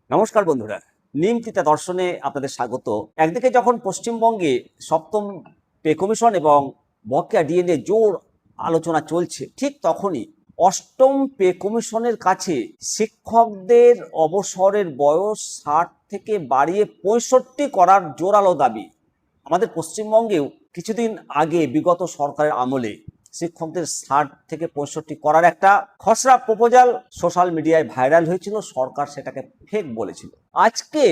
নমস্কার বন্ধুরা, নিমতিতা দর্শনে আপনাদের স্বাগত। একদিকে যখন পশ্চিমবঙ্গে সপ্তম পে কমিশন এবং বকেয়া ডিএ নিয়ে জোর আলোচনা চলছে, ঠিক তখনই অষ্টম পে কমিশনের কাছে শিক্ষকদের অবসরের বয়স 60 থেকে বাড়িয়ে 65 করার জোরালো দাবি। আমাদের পশ্চিমবঙ্গেও কিছুদিন আগে বিগত সরকারের আমলে শিক্ষকদের 60 থেকে 65 করার একটা খসড়া প্রপোজাল সোশ্যাল মিডিয়ায় ভাইরাল হয়েছিল। সরকার সেটাকে ফেক বলেছিল। আজকে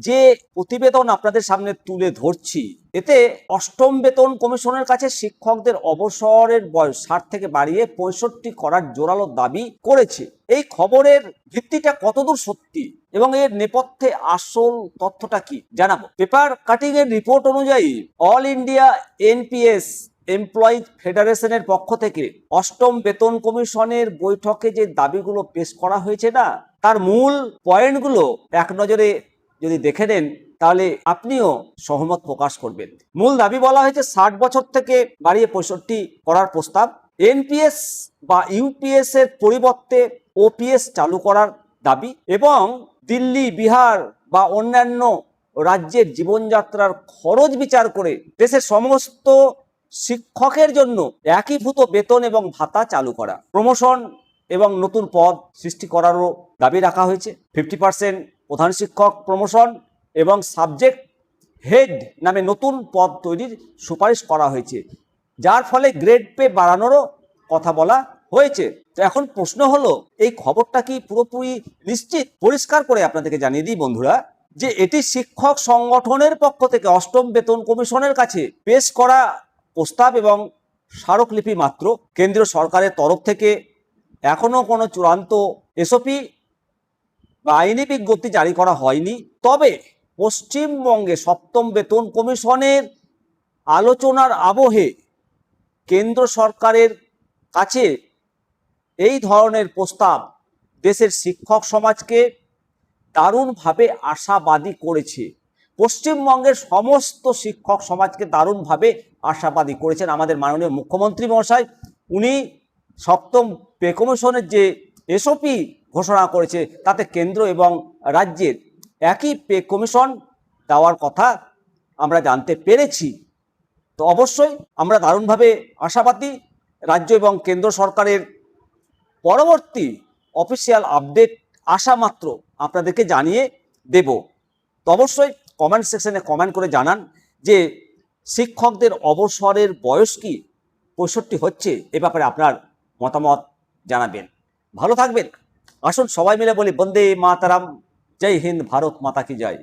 যে প্রতিবেদন আপনাদের সামনে তুলে ধরছি, এতে অষ্টম বেতন কমিশনের কাছে শিক্ষকদের অবসরের বয়স 60 থেকে বাড়িয়ে 65 করার জোরালো দাবি করেছে। এই খবরের ভিত্তিটা কতদূর সত্যি এবং এর নেপথ্যে আসল তথ্যটা কি জানাবো। পেপার কাটিং এর রিপোর্ট অনুযায়ী অল ইন্ডিয়া এনপিএস এমপ্লয়িজ ফেডারেশনের পক্ষ থেকে অষ্টম বেতন কমিশনের বৈঠকে যে দাবিগুলো পেশ করা হয়েছে না, তার মূল পয়েন্টগুলো এক নজরে যদি দেখে নেন তাহলে আপনিও সহমত প্রকাশ করবেন। মূল দাবি বলা হয়েছে 60 বছর থেকে বাড়িয়ে 65 করার প্রস্তাব, এনপিএস বা ইউপিএস এর পরিবর্তে ওপিএস চালু করার দাবি এবং দিল্লি, বিহার বা অন্যান্য রাজ্যের জীবনযাত্রার খরচ বিচার করে দেশের সমস্ত শিক্ষকের জন্য একীভূত বেতন এবং ভাতা চালু করা, প্রমোশন এবং নতুন পদ সৃষ্টি করারও দাবি রাখা হয়েছে। 50% প্রধান শিক্ষক প্রমোশন এবং সাবজেক্ট হেড নামে নতুন পদ তৈরির সুপারিশ করা হয়েছে, যার ফলে গ্রেড পে বাড়ানোরও কথা বলা হয়েছে। তো এখন প্রশ্ন হলো, এই খবরটা কি পুরোপুরি নিশ্চিত? পরিষ্কার করে আপনাদেরকে জানিয়ে দিই বন্ধুরা, যে এটি শিক্ষক সংগঠনের পক্ষ থেকে অষ্টম বেতন কমিশনের কাছে পেশ করা প্রস্তাব এবং স্মারকলিপি মাত্র। কেন্দ্রীয় সরকারের তরফ থেকে এখনো কোনো চূড়ান্ত এসওপি বা আইনি বিজ্ঞপ্তি জারি করা হয়নি। তবে পশ্চিমবঙ্গে সপ্তম বেতন কমিশনের আলোচনার আবহে কেন্দ্র সরকারের কাছে এই ধরনের প্রস্তাব দেশের শিক্ষক সমাজকে দারুণভাবে আশাবাদী করেছে। পশ্চিমবঙ্গের সমস্ত শিক্ষক সমাজকে দারুণভাবে আশাবাদী করেছেন আমাদের মাননীয় মুখ্যমন্ত্রী মহাশয়। উনি সপ্তম পে কমিশনের যে এসওপি ঘোষণা করেছে, তাতে কেন্দ্র এবং রাজ্যের একই পে কমিশন দেওয়ার কথা আমরা জানতে পেরেছি। তো অবশ্যই আমরা দারুণভাবে আশাবাদী। রাজ্য এবং কেন্দ্র সরকারের পরবর্তী অফিসিয়াল আপডেট আসা মাত্র আপনাদেরকে জানিয়ে দেব। তো অবশ্যই কমেন্ট সেকশনে কমেন্ট করে জানান যে শিক্ষকদের অবসরের বয়স কি 65 হচ্ছে, এ ব্যাপারে আপনার মতামত জানাবেন। ভালো থাকবেন। আসুন সবাই মিলে বলি বন্দে মাতারাম, জয় হিন্দ, ভারত মাতা কি জয়।